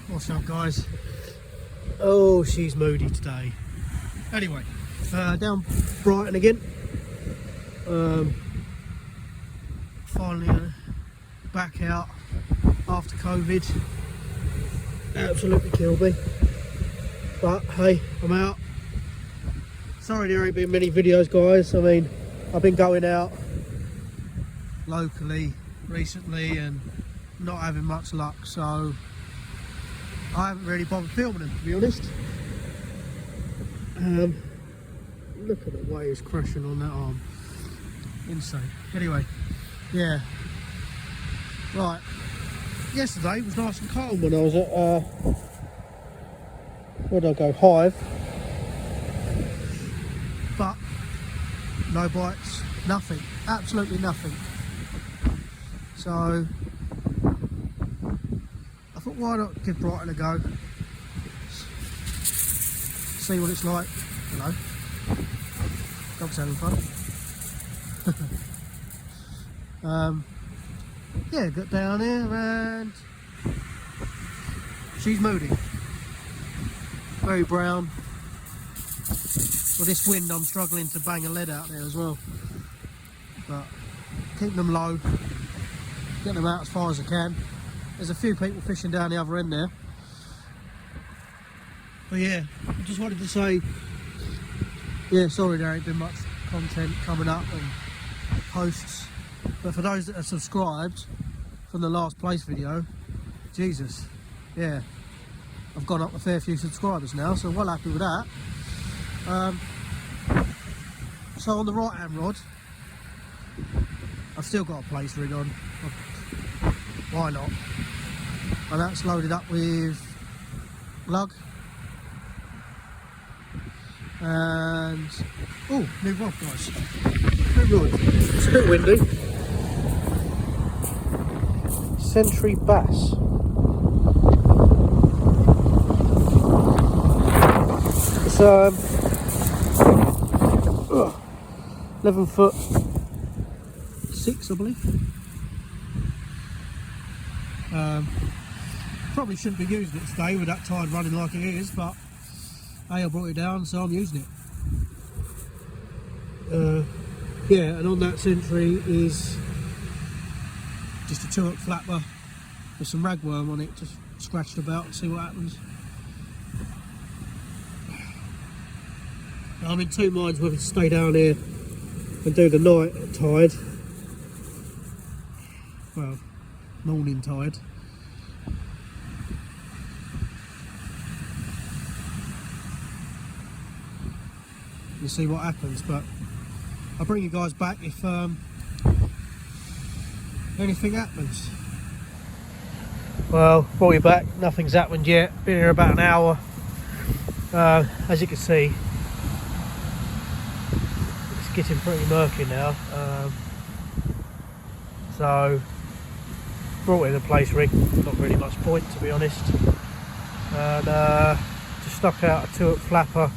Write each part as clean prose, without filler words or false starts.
What's up, guys? Oh, she's moody today. Anyway, down Brighton again. Finally back out after COVID. Absolutely killed me. But hey, I'm out. Sorry there ain't been many videos, guys. I mean, I've been going out locally recently and not having much luck, so I haven't really bothered filming them, to be honest. Look at the way it's crashing on that arm. Insane. Anyway, yeah. Right. Yesterday was nice and calm when I was at, where did I go? Hive. But no bites, nothing. Absolutely nothing. So I thought, why not give Brighton a go? See what it's like. Hello. Dog's having fun. Yeah, got down here and she's moody. Very brown. With this wind, I'm struggling to bang a lead out there as well. But keeping them low, getting them out as far as I can. There's a few people fishing down the other end there. But yeah, I just wanted to say, yeah, sorry there ain't been much content coming up and posts. But for those that are subscribed from the last place video, Jesus, yeah, I've gone up a fair few subscribers now, so well happy with that. So on the right hand rod, I've still got a place rig on. Why not? And that's loaded up with lug and oh, new rod, guys. New rod. It's a bit windy. Century bass. It's 11'6", I believe. Probably shouldn't be using it today with that tide running like it is, but hey, I brought it down, so I'm using it. Yeah, and on that Century is just a 2-hook flapper with some ragworm on it, just scratched about and see what happens. I'm in two minds whether to stay down here and do the night tide, well, morning tide. We'll see what happens, but I'll bring you guys back if anything happens. Well, brought you back, nothing's happened yet. Been here about an hour. As you can see, it's getting pretty murky now. So, brought in a place rig, not really much point to be honest. And just stuck out a 2-hook flapper.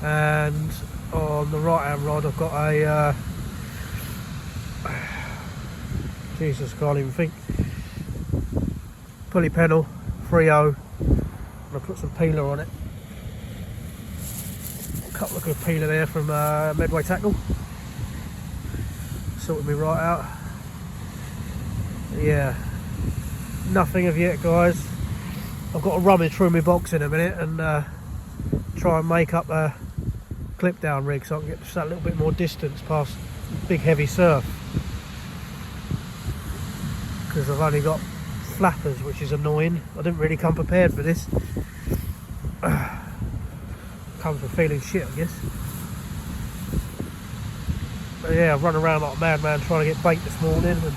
And on the right hand rod I've got a Jesus, can't even think, pulley pennel 3.0, and I put some peeler on it, a couple of good peeler there from Medway Tackle, sorted me right out. Yeah, nothing of yet, guys. I've got to rummage through my box in a minute and try and make up a clip down rig so I can get just that little bit more distance past big heavy surf, because I've only got flappers, which is annoying. I didn't really come prepared for this. Come for feeling shit, I guess. But yeah, I've run around like a madman trying to get bait this morning and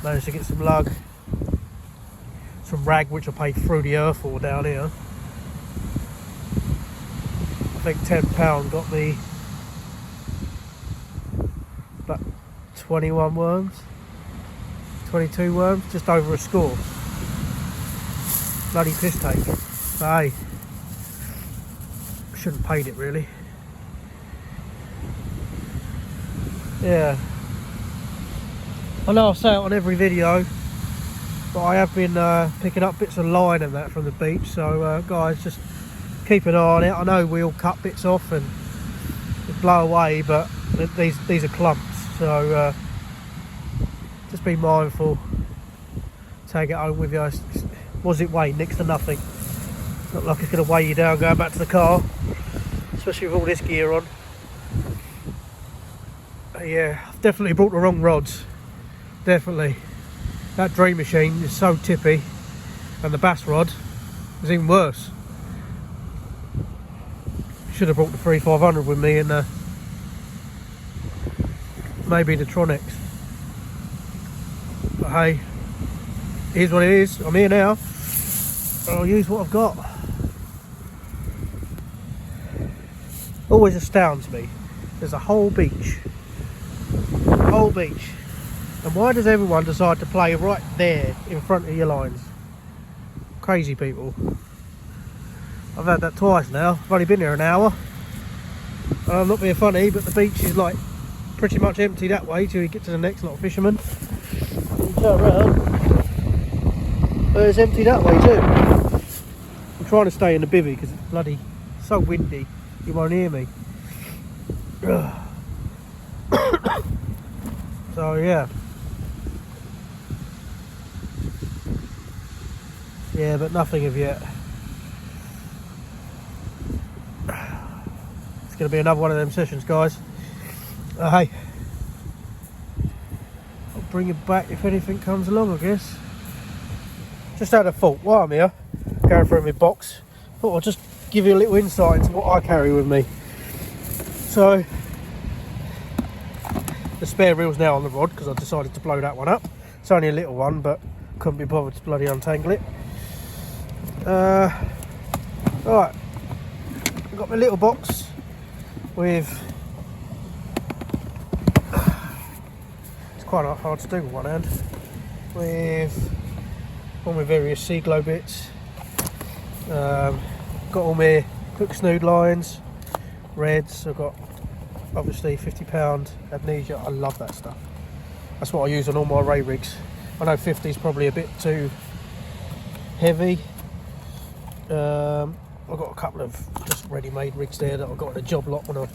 managed to get some lug, some rag which I paid through the earth for down here. I think £10 got me about 21 worms, 22 worms, just over a score. Bloody piss take. Hey, shouldn't have paid it really. Yeah, I know I say it on every video, but I have been picking up bits of line and that from the beach, so guys, just keep an eye on it. I know we all cut bits off and blow away, but these are clumps, so just be mindful. Take it home with you. What does it weigh? Next to nothing. Not like it's going to weigh you down going back to the car, especially with all this gear on. Yeah, I've definitely brought the wrong rods. Definitely. That Dream Machine is so tippy, and the bass rod is even worse. Should have brought the 3500 with me, and maybe the Tronics. But hey, here's what it is. I'm here now. I'll use what I've got. Always astounds me. There's a whole beach. And why does everyone decide to play right there in front of your lines? Crazy people. I've had that twice now. I've only been here an hour. I'm not being funny, but the beach is like pretty much empty that way till you get to the next lot of fishermen. You turn around, but it's empty that way too. I'm trying to stay in the bivvy because it's bloody so windy you won't hear me. So yeah, but nothing of yet. It's going to be another one of them sessions, guys. Hey, I'll bring it back if anything comes along, I guess. Just had a thought while I'm here, going through my box. Thought I'd just give you a little insight into what I carry with me. So, the spare reel's now on the rod because I decided to blow that one up. It's only a little one, but couldn't be bothered to bloody untangle it. Right, I've got my little box with, it's quite hard to do with one hand, with all my various sea glow bits. Got all my hook snood lines, reds. I've got obviously £50 amnesia. I love that stuff. That's what I use on all my ray rigs. I know 50 is probably a bit too heavy. I've got a couple of just ready-made rigs there that I got in a job lot when I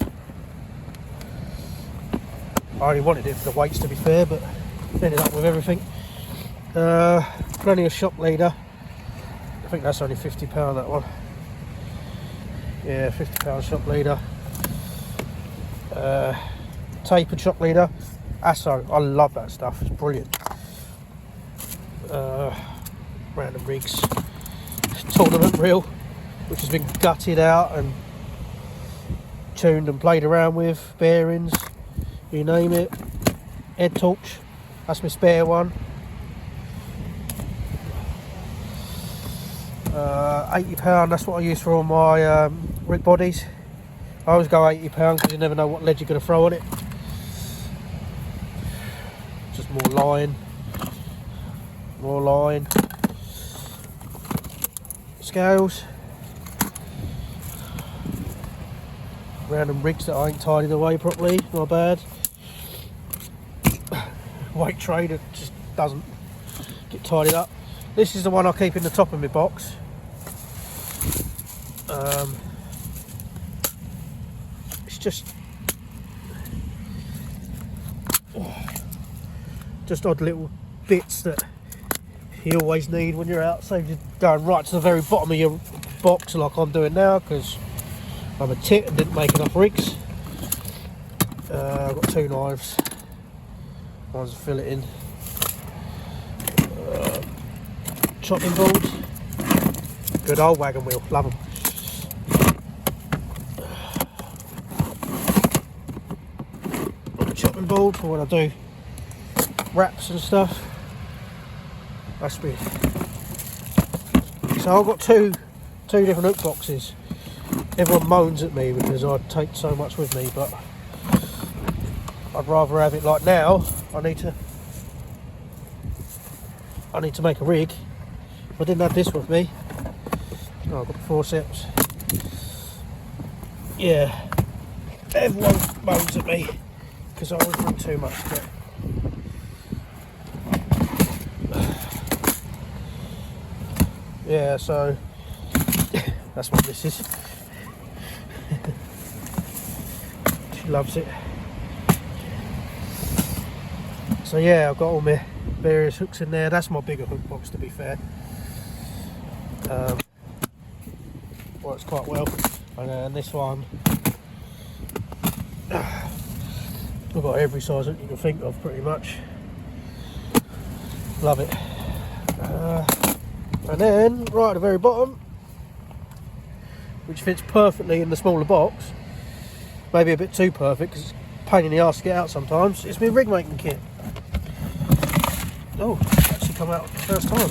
only wanted it for the weights, to be fair, but ended up with everything. Plenty of shop leader. I think that's only £50, that one. Yeah, £50 shop leader. Tapered shop leader. Asso, I love that stuff, it's brilliant. Random rigs. Tournament reel, which has been gutted out and tuned and played around with. Bearings, you name it. Head torch, that's my spare one. £80, that's what I use for all my rig bodies. I always go £80 because you never know what lead you're going to throw on it. Just more line, scales, random rigs that I ain't tidied away properly, my bad. Weight tray that just doesn't get tidied up. This is the one I keep in the top of my box. It's just odd little bits that you always need when you're out. Saves you going right to the very bottom of your box like I'm doing now, because I'm a tit and didn't make enough rigs. I've got two knives. One's a filleting. Chopping boards. Good old wagon wheel, love them. Chopping board for when I do wraps and stuff. That's me. So I've got two different hook boxes. Everyone moans at me because I take so much with me, but I'd rather have it like now. I need to make a rig. If I didn't have this with me, oh, I've got the forceps. Yeah, everyone moans at me because I always bring too much kit. yeah, so that's what this is. She loves it. So yeah, I've got all my various hooks in there. That's my bigger hook box, to be fair. Works quite well. And then this one, I've got every size hook you can think of, pretty much. Love it. And then right at the very bottom, which fits perfectly in the smaller box, maybe a bit too perfect because it's a pain in the arse to get out sometimes, it's my rig making kit. Oh, it's actually come out first time.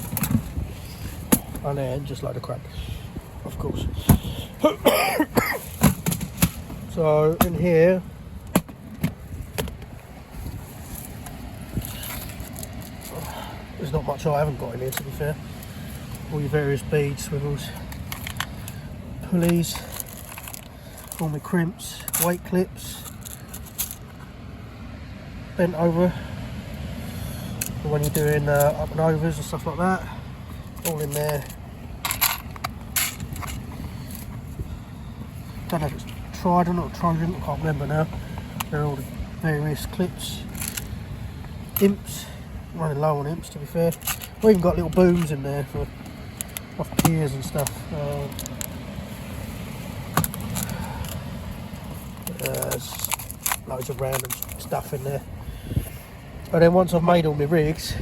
And then just like the crack, of course. So in here, there's not much I haven't got in here, to be fair. All your various beads, swivels, pulleys, all my crimps, weight clips, bent over for when you're doing up and overs and stuff like that, all in there. Don't know if it's Trident or Trojan, I can't remember now. They're all the various clips, imps, running low on imps, to be fair. We've even got little booms in there for off piers and stuff. There's loads of random stuff in there. And then once I've made all my rigs,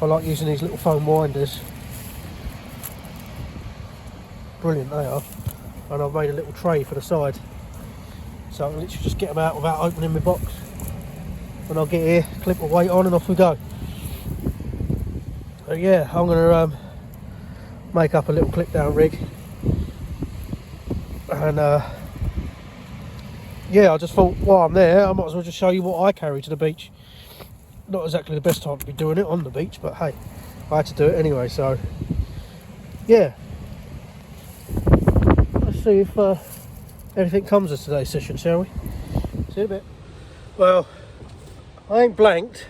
I like using these little foam winders. Brilliant they are. And I've made a little tray for the side, so I can literally just get them out without opening my box. When I get here, clip the weight on and off we go. So yeah, I'm going to make up a little clip down rig. And yeah, I just thought while I'm there, I might as well just show you what I carry to the beach. Not exactly the best time to be doing it on the beach, but hey, I had to do it anyway, so yeah. Let's see if anything comes of today's session, shall we? See you in a bit. Well, I ain't blanked.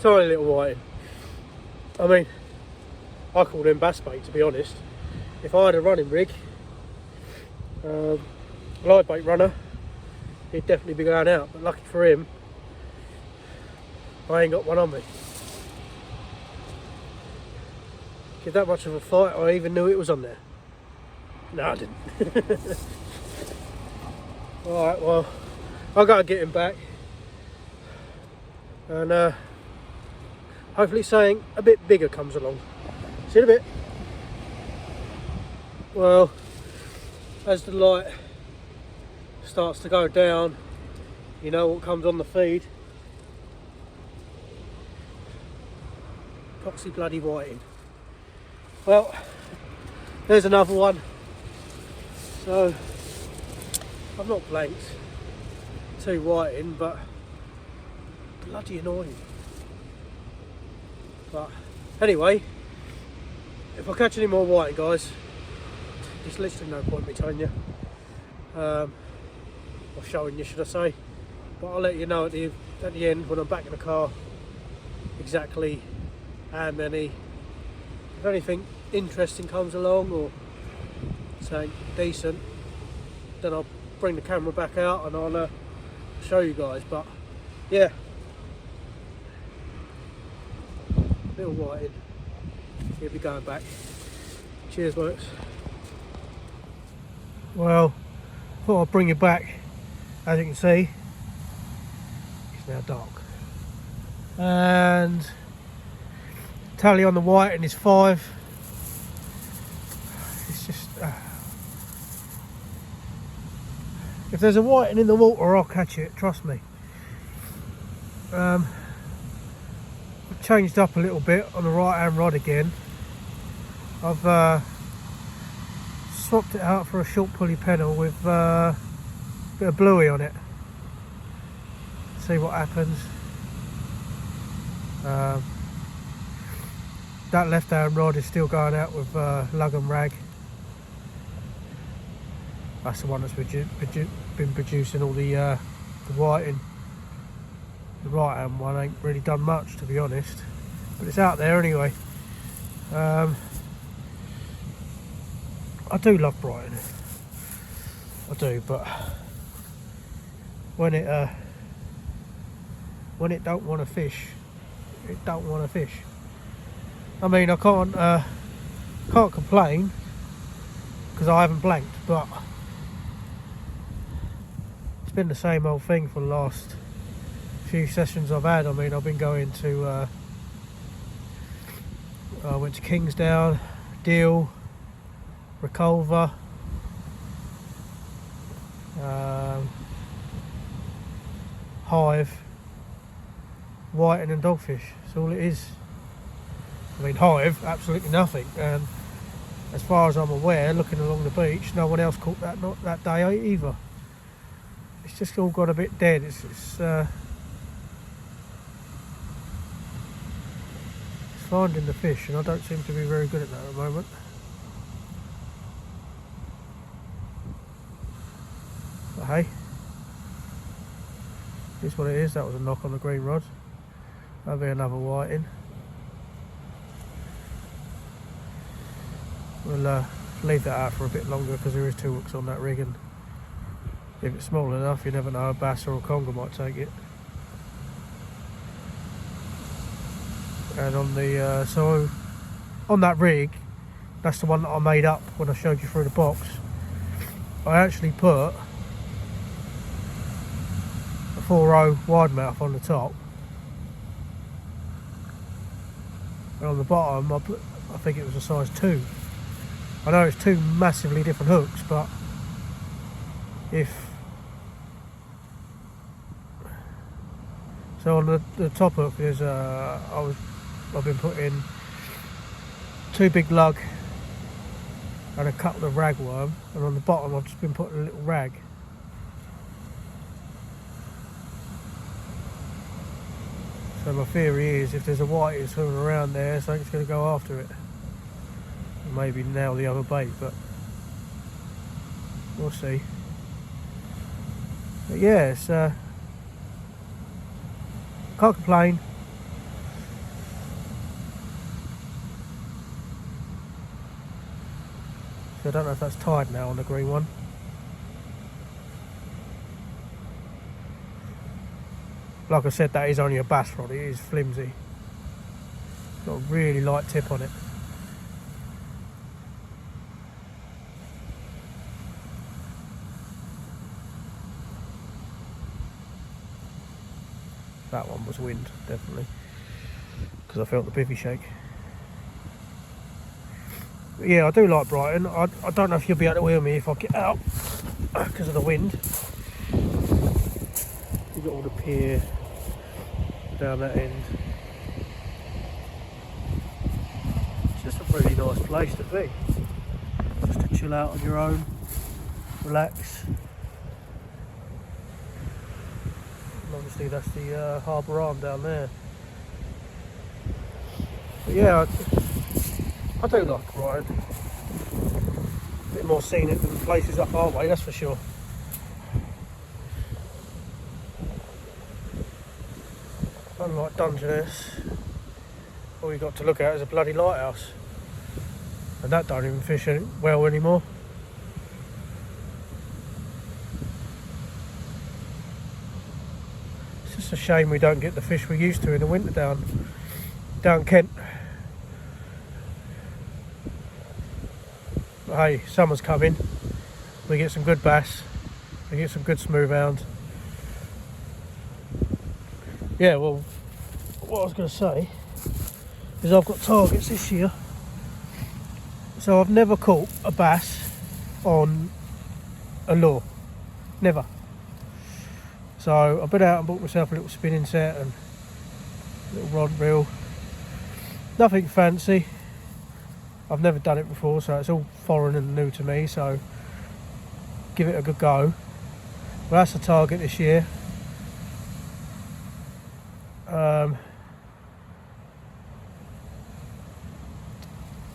Tiny little whiting. I mean, I call them bass bait, to be honest. If I had a running rig, live bait runner, he'd definitely be going out, but lucky for him, I ain't got one on me. Give that much of a fight, I even knew it was on there. No, I didn't. Alright, well, I've got to get him back. And hopefully something a bit bigger comes along. See you in a bit. Well, as the light starts to go down, you know what comes on the feed. Proxy bloody whiting. Well, there's another one. So I've not blanked too whiting, but bloody annoying. But anyway, if I catch any more whiting, guys, there's literally no point me telling you, or showing you, should I say. But I'll let you know at the end when I'm back in the car exactly how many. If anything interesting comes along or something decent, then I'll bring the camera back out and I'll show you guys. But yeah, little whiting, he'll be going back. Cheers, blokes. Well, thought I'd bring you back. As you can see, it's now dark, and tally on the whiting is 5. It's just if there's a whiting in the water, I'll catch it, trust me. I've changed up a little bit on the right hand rod again. I've swapped it out for a short pulley pedal with a bit of bluey on it. See what happens. That left hand rod is still going out with lug and rag. That's the one that's been producing all the whiting. The right hand one ain't really done much, to be honest, but it's out there anyway. I do love Brighton, I do, but when it don't want to fish, it don't want to fish. I mean, I can't complain because I haven't blanked, but it's been the same old thing for the last few sessions I've had. I mean, I've been going to I went to Kingsdown, Deal, Reculver, Hive, Whiting and Dogfish. That's all it is. I mean, Hive, absolutely nothing. And as far as I'm aware, looking along the beach, no one else caught that day either. It's just all got a bit dead. It's finding the fish, and I don't seem to be very good at that at the moment. But hey, here's what it is. That was a knock on the green rod. That'll be another whiting. We'll leave that out for a bit longer because there is 2 hooks on that rig, and if it's small enough, you never know, a bass or a conger might take it. And on the so on that rig, that's the one that I made up when I showed you through the box. I actually put a 4.0 wide mouth on the top, and on the bottom I think it was a size 2. I know it's 2 massively different hooks, but so on the top hook there's I've been putting 2 big lug and a couple of ragworm, and on the bottom I've just been putting a little rag. So my theory is, if there's a whiting swimming around there, something's going to go after it. Maybe nail the other bait, but we'll see. But yeah, it's can't complain. So I don't know if that's tied now on the green one. Like I said, that is only a bass rod. It is flimsy. Got a really light tip on it. That one was wind, definitely, because I felt the bivvy shake. But yeah, I do like Brighton. I don't know if you'll be able to hear me if I get out because of the wind. You've got all the pier down that end. It's just a really nice place to be. Just to chill out on your own, relax. And obviously that's the harbour arm down there. But yeah, I do like Brighton. A bit more scenic than places up our way, that's for sure. Unlike Dungeness, all you got to look at is a bloody lighthouse, and that don't even fish well anymore. It's just a shame we don't get the fish we used to in the winter down Kent. But hey, summer's coming. We get some good bass. We get some good smooth hound. Yeah, well, what I was going to say is I've got targets this year. So I've never caught a bass on a lure. Never. So I've been out and bought myself a little spinning set and a little rod reel. Nothing fancy. I've never done it before, so it's all foreign and new to me, so give it a good go. Well, that's the target this year.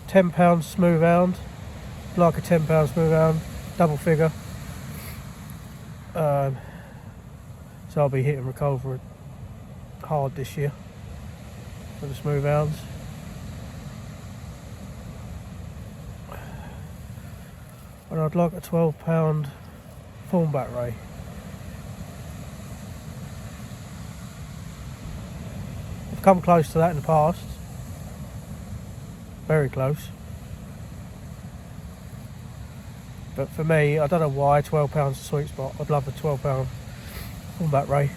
£10 smooth hound, like a £10 smooth hound, double figure. So I'll be hitting Reculver hard this year for the smooth hounds. And I'd like a 12-pound thornback ray. I've come close to that in the past. Very close. But for me, I don't know why, £12 is a sweet spot. I'd love a 12-pound thornback ray.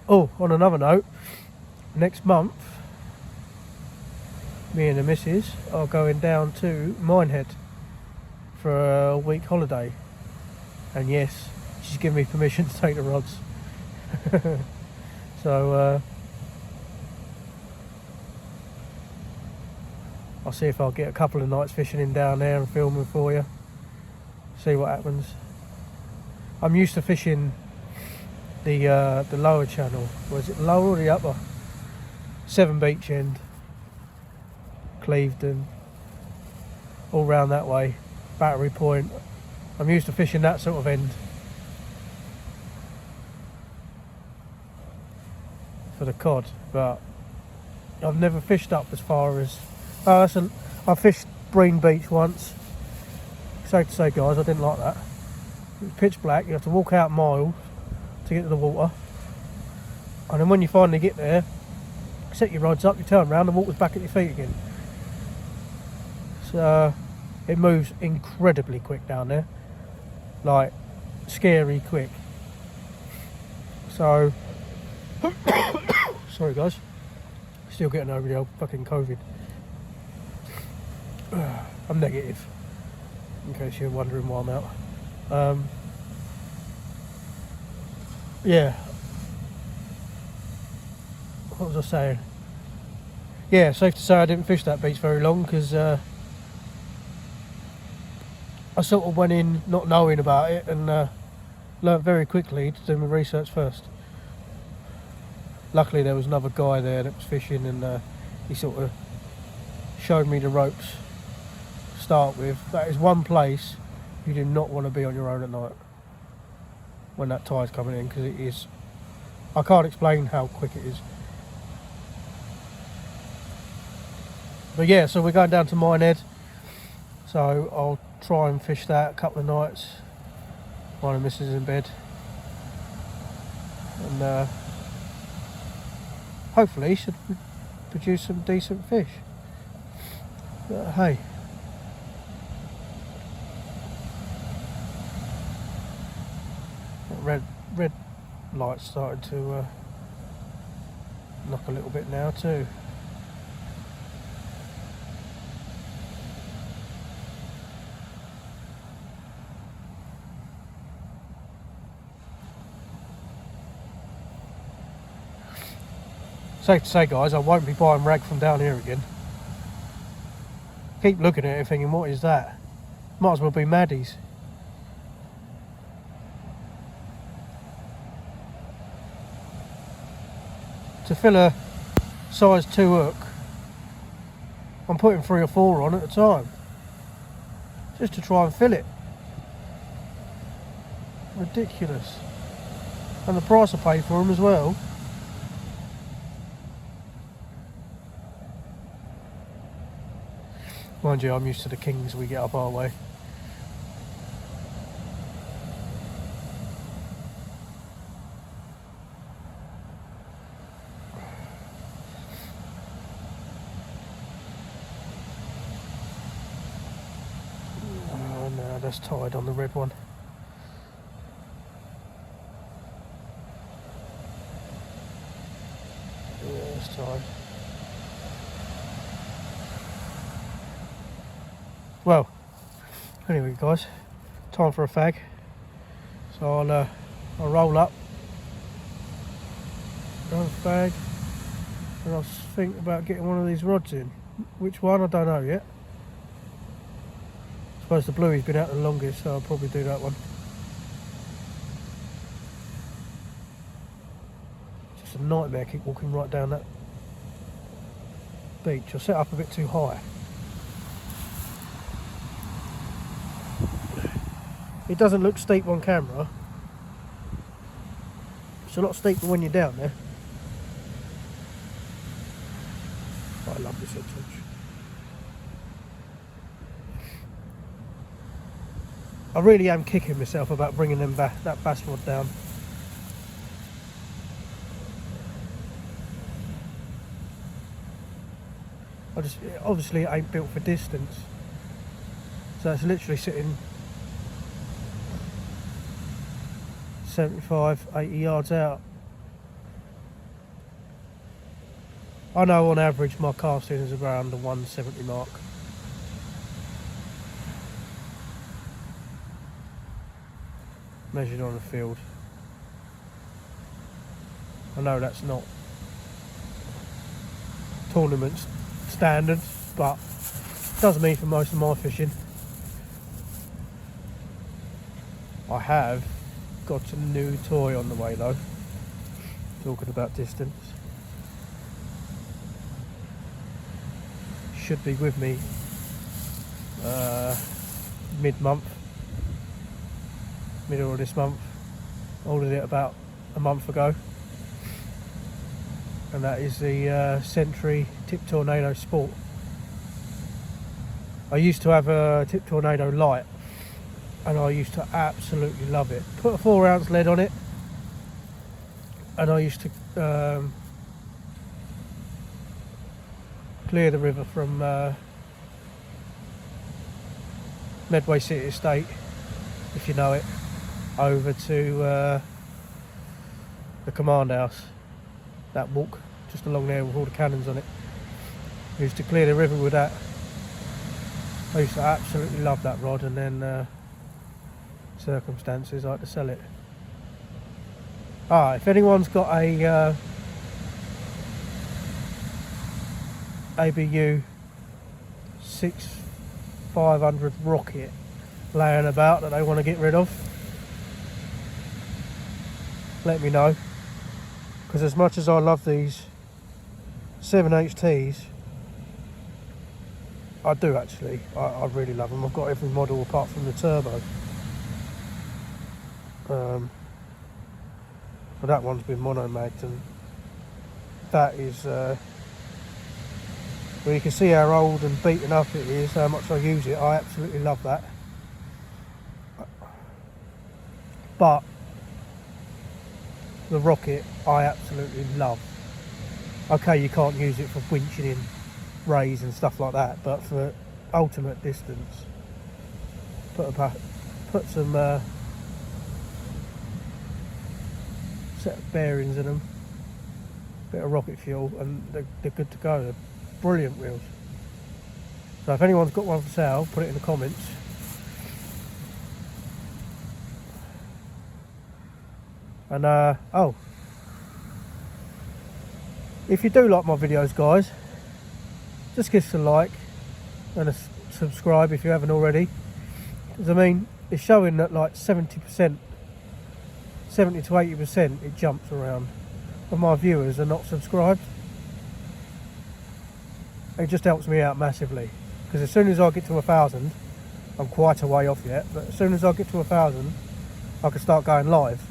Oh, on another note, next month, me and the missus are going down to Minehead for a week holiday. And yes, she's given me permission to take the rods. So, I'll see if I'll get a couple of nights fishing in down there and filming for you. See what happens. I'm used to fishing the lower channel. Was it lower or the upper? Severn Beach End, Clevedon, all round that way. Battery Point. I'm used to fishing that sort of end for the cod, but I've never fished up as far as. I fished Breen Beach once. Safe to say, guys, I didn't like that. It was pitch black. You have to walk out miles to get to the water, and then when you finally get there, set your rods up, you turn around, the water's back at your feet again. So it moves incredibly quick down there, like scary quick. So sorry guys, still getting over the old fucking COVID. I'm negative, in case you're wondering why I'm out. Yeah, what was I saying? Yeah, safe to say I didn't fish that beach very long, because I sort of went in not knowing about it, and learnt very quickly to do my research first. Luckily there was another guy there that was fishing, and he sort of showed me the ropes to start with. That is one place you do not want to be on your own at night when that tide's coming in, because it is, I can't explain how quick it is. But yeah, so we're going down to Minehead, so I'll try and fish that a couple of nights while the missus is in bed, and hopefully should produce some decent fish. But hey, red light's started to knock a little bit now too. Safe to say, guys, I won't be buying rag from down here again. Keep looking at it thinking, what is that? Might as well be Maddie's. To fill a size 2 hook, I'm putting 3 or 4 on at a time, just to try and fill it. Ridiculous. And the price I pay for them as well. Mind you, I'm used to the kings we get up our way. Oh no, that's tied on the red one. Yeah, that's tied. Well, anyway guys, time for a fag, so I'll roll up, another fag, and I'll think about getting one of these rods in. Which one, I don't know yet. I suppose the bluey's been out the longest, so I'll probably do that one. Just a nightmare keep walking right down that beach. I set up a bit too high. It doesn't look steep on camera, It's a lot steeper when you're down there. I love this edge. I really am kicking myself about bringing them back, that bass rod down. Obviously it ain't built for distance, so it's literally sitting 75, 80 yards out. I know on average my casting is around the 170 mark. Measured on the field. I know that's not tournament standards, but it does mean for most of my fishing. I have got a new toy on the way though, talking about distance. Should be with me mid-month, middle of this month. Ordered it about a month ago, and that is the Century Tip Tornado Sport. I used to have a Tip Tornado Light, and I used to absolutely love it. Put a 4-ounce lead on it, and I used to clear the river from Medway City Estate, if you know it, over to the command house. That walk just along there with all the cannons on it. I used to clear the river with that. I used to absolutely love that rod, and then circumstances I had to sell it. If anyone's got a ABU 6500 rocket laying about that they want to get rid of, let me know, because as much as I love these 7HTs, I do actually, I really love them. I've got every model apart from the turbo. But that one's been mono-magged, and that is well, you can see how old and beaten up it is, how much I use it. I absolutely love that. But the rocket I absolutely love. Okay, you can't use it for winching in rays and stuff like that, but for ultimate distance, put some set of bearings in them, bit of rocket fuel, and they're good to go. They're brilliant reels. So if anyone's got one for sale, put it in the comments. And oh, if you do like my videos, guys, just give us a like and a subscribe if you haven't already, because I mean, it's showing that like 70%, 70 to 80% it jumps around of my viewers are not subscribed. It just helps me out massively, because as soon as I get to 1,000, I'm quite a way off yet, but as soon as I get to 1,000 I can start going live.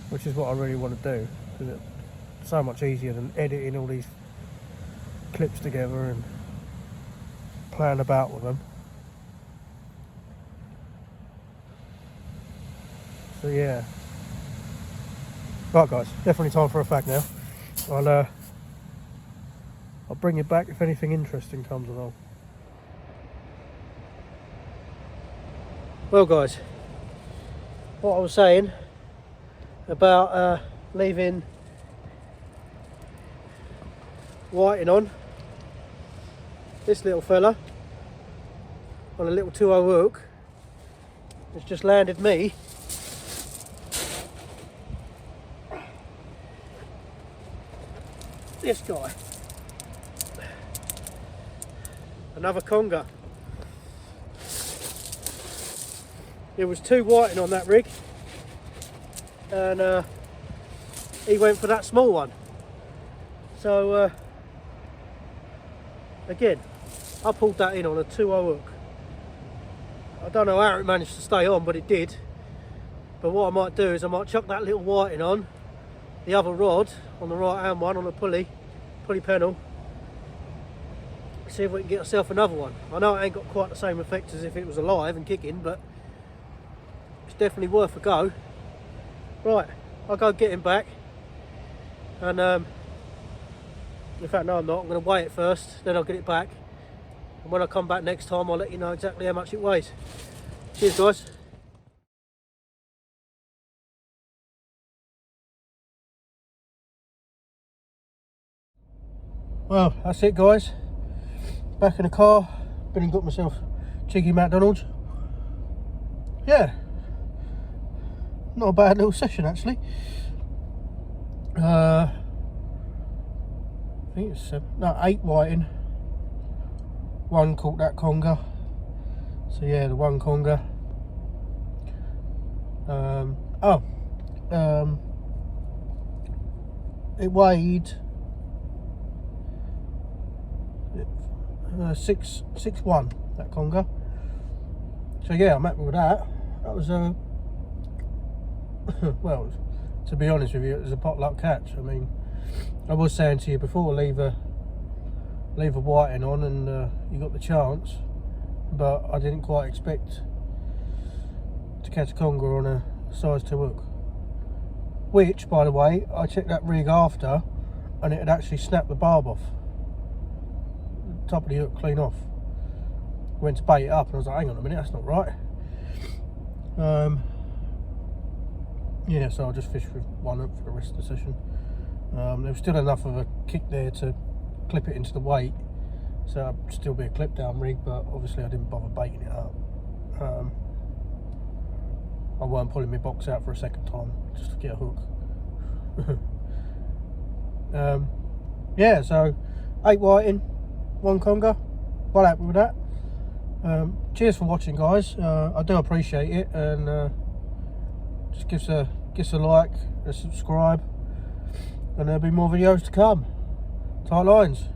Which is what I really want to do, because it's so much easier than editing all these clips together and playing about with them. So yeah. Right guys, definitely time for a fag now. I'll bring you back if anything interesting comes along. Well guys, what I was saying about leaving whiting on this little fella on a little 2.0 hook has just landed me this guy, another conger. There was 2 whiting on that rig, and he went for that small one. So again, I pulled that in on a 2-0 hook. I don't know how it managed to stay on, but it did. But what I might do is I might chuck that little whiting on the other rod, on the right hand one, on the pulley panel. See if we can get ourselves another one. I know it ain't got quite the same effect as if it was alive and kicking, but it's definitely worth a go. Right, I'll go get him back. And in fact, no, I'm not. I'm going to weigh it first, then I'll get it back. And when I come back next time, I'll let you know exactly how much it weighs. Cheers, guys. Well, that's it, guys. Back in the car. Been and got myself cheeky McDonald's. Yeah. Not a bad little session, actually. I think it's 8 whiting. 1 caught that conger. So yeah, the 1 conger. It weighed 6.1, that conger. So yeah, I'm happy with that. That was well, to be honest with you, it was a potluck catch. I mean, I was saying to you before, leave a whiting on and you got the chance, but I didn't quite expect to catch a conger on a size 2 hook. Which, by the way, I checked that rig after and it had actually snapped the barb off. The top of the hook clean off. Went to bait it up and I was like, hang on a minute, that's not right. Yeah, so I just fished with 1 hook for the rest of the session. There was still enough of a kick there to clip it into the weight, so it'd still be a clip down rig, but obviously I didn't bother baiting it up. I weren't pulling my box out for a second time just to get a hook. Yeah, so 8 whiting, 1 conger, well happy with that. Cheers for watching, guys. I do appreciate it, and just give us a like, a subscribe, and there'll be more videos to come. Tight lines.